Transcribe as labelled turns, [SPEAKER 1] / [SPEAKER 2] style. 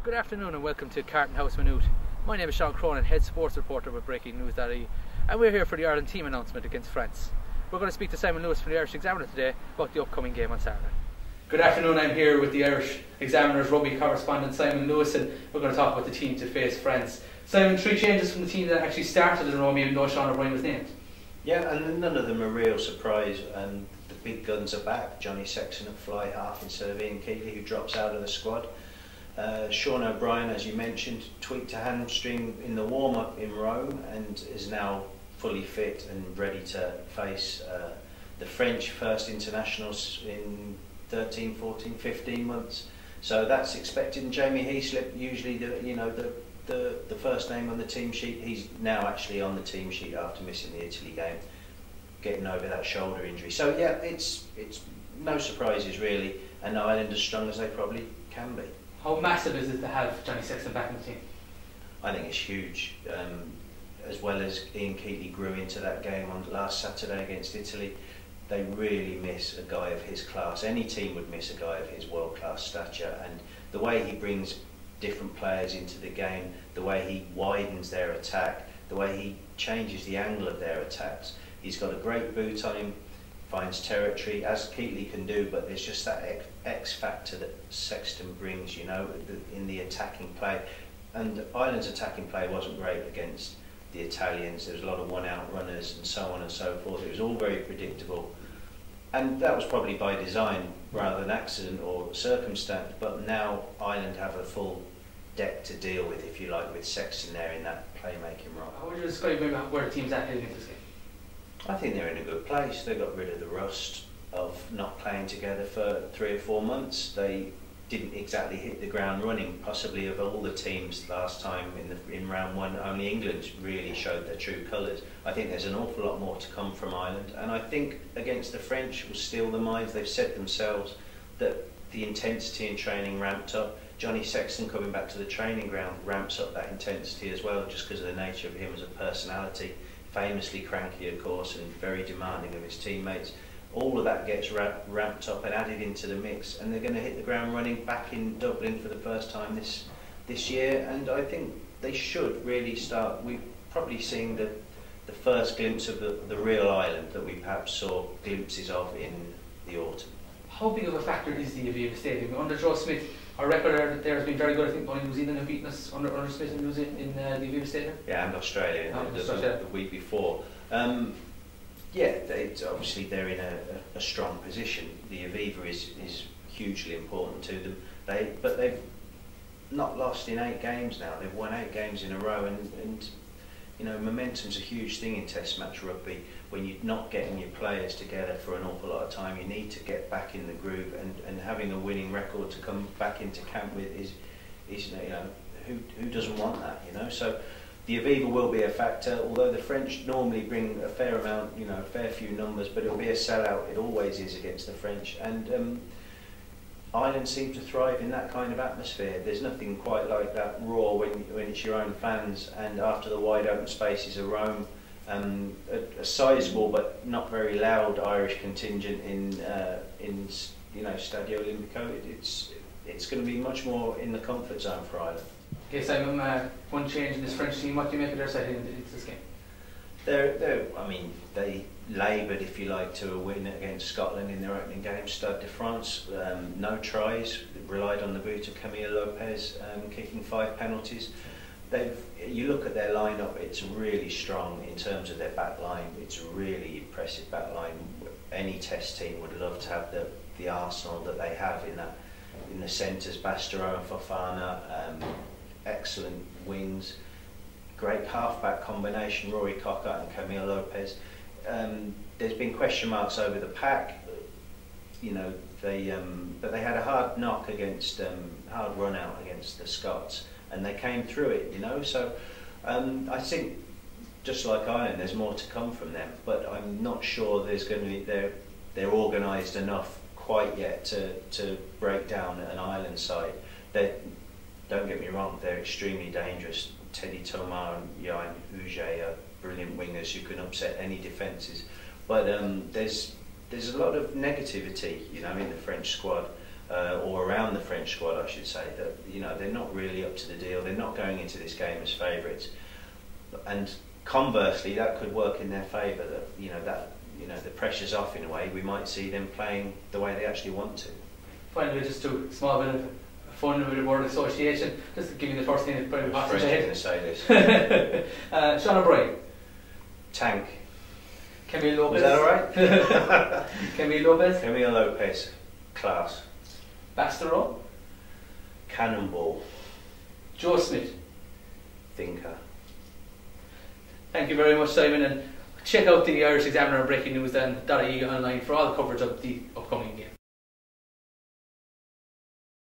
[SPEAKER 1] Good afternoon and welcome to Carton House Minute. My name is Shaun Cronin, head sports reporter with breakingnews.ie, and we're here for the Ireland team announcement against France. We're going to speak to Simon Lewis from the Irish Examiner today about the upcoming game on Saturday. Good afternoon, I'm here with the Irish Examiner's rugby correspondent Simon Lewis, and we're going to talk about the team to face France. Simon, 3 changes from the team that actually started in Rome even though Sean O'Brien was named.
[SPEAKER 2] Yeah, and none of them are real surprise. The big guns are back. Johnny Sexton at fly half instead of Ian Keeley, who drops out of the squad. Sean O'Brien, as you mentioned, tweaked a hamstring in the warm-up in Rome and is now fully fit and ready to face the French first internationals in 13, 14, 15 months. So that's expected. And Jamie Heaslip, usually the first name on the team sheet, he's now actually on the team sheet after missing the Italy game, getting over that shoulder injury. So yeah, it's no surprises really, and Ireland as strong as they probably can be.
[SPEAKER 1] How massive is it to have Johnny Sexton back in the team?
[SPEAKER 2] I think it's huge. As well as Ian Keeley grew into that game on last Saturday against Italy, they really miss a guy of his class. Any team would miss a guy of his world-class stature, and the way he brings different players into the game, the way he widens their attack, the way he changes the angle of their attacks. He's got a great boot on him, finds territory, as Keeley can do, but there's just that X factor that Sexton brings, you know, in the attacking play. And Ireland's attacking play wasn't great against the Italians. There was a lot of one-out runners and so on and so forth. It was all very predictable. And that was probably by design rather than accident or circumstance, but now Ireland have a full deck to deal with, if you like, with Sexton there in that playmaking role.
[SPEAKER 1] How would you describe where the team's at heading into this game?
[SPEAKER 2] I think they're in a good place. They got rid of the rust of not playing together for 3 or 4 months. They didn't exactly hit the ground running. Possibly of all the teams last time in round 1, only England really showed their true colours. I think there's an awful lot more to come from Ireland, and I think against the French will steal the minds. They've said themselves that the intensity in training ramped up. Johnny Sexton coming back to the training ground ramps up that intensity as well, just because of the nature of him as a personality. Famously cranky, of course, and very demanding of his teammates. All of that gets ramped up and added into the mix, and they're going to hit the ground running back in Dublin for the first time this year. And I think they should really start. We've probably seen the first glimpse of the real Ireland that we perhaps saw glimpses of in the autumn. How
[SPEAKER 1] big of a factor is the Aviva Stadium? Under Joe Smith, our record there has been very good. I think only New Zealand have beaten us under Smith in the Aviva Stadium.
[SPEAKER 2] Yeah, and Australia the week before. Yeah, obviously they're in a strong position. The Aviva is hugely important to them. But they've not lost in 8 games now. They've won 8 games in a row, and you know, momentum's a huge thing in Test match rugby. When you're not getting your players together for an awful lot of time, you need to get back in the groove, and having a winning record to come back into camp with is you know, who doesn't want that, you know? So the Aviva will be a factor, although the French normally bring a fair amount, you know, a fair few numbers, but it'll be a sellout. It always is against the French, and Ireland seem to thrive in that kind of atmosphere. There's nothing quite like that raw when it's your own fans, and after the wide open spaces of Rome, a sizable but not very loud Irish contingent in you know, Stadio Olimpico. It's going to be much more in the comfort zone for Ireland.
[SPEAKER 1] Okay, Simon, one change in this French team. What do you make of their side into this game?
[SPEAKER 2] I mean, they laboured, if you like, to a win against Scotland in their opening game. Stade de France, no tries, relied on the boot of Camille Lopez, kicking 5 penalties. You look at their lineup; it's really strong in terms of their back line. It's a really impressive back line. Any Test team would love to have the arsenal that they have in the centres. Bastereau and Fofana, excellent wings. Great half-back combination, Rory Cocker and Camille Lopez. There's been question marks over the pack, you know. But they had a hard knock against, hard run out against the Scots, and they came through it, you know. So I think, just like Ireland, there's more to come from them. But I'm not sure there's going to be they're organised enough quite yet to break down an Ireland side. Don't get me wrong, they're extremely dangerous. Teddy Thomas and Yann Huget are brilliant wingers who can upset any defences. But there's a lot of negativity, you know, in the French squad. or around the French squad, I should say, that they're not really up to the deal. They're not going into this game as favourites, and conversely, that could work in their favour. That the pressure's off in a way. We might see them playing the way they actually want to.
[SPEAKER 1] Finally, just a small bit of fun, a bit of word association. Just to give you the first thing that probably pops in your head.
[SPEAKER 2] I'm afraid you're going to say this.
[SPEAKER 1] Shaun O'Brien.
[SPEAKER 2] Tank.
[SPEAKER 1] Camille Lopez.
[SPEAKER 2] Is that alright?
[SPEAKER 1] Camille Lopez.
[SPEAKER 2] Camille Lopez. Class.
[SPEAKER 1] Bastero.
[SPEAKER 2] Cannonball.
[SPEAKER 1] Joe Smith.
[SPEAKER 2] Thinker.
[SPEAKER 1] Thank you very much, Simon, and check out the Irish Examiner and breakingnews.ie online for all the coverage of the upcoming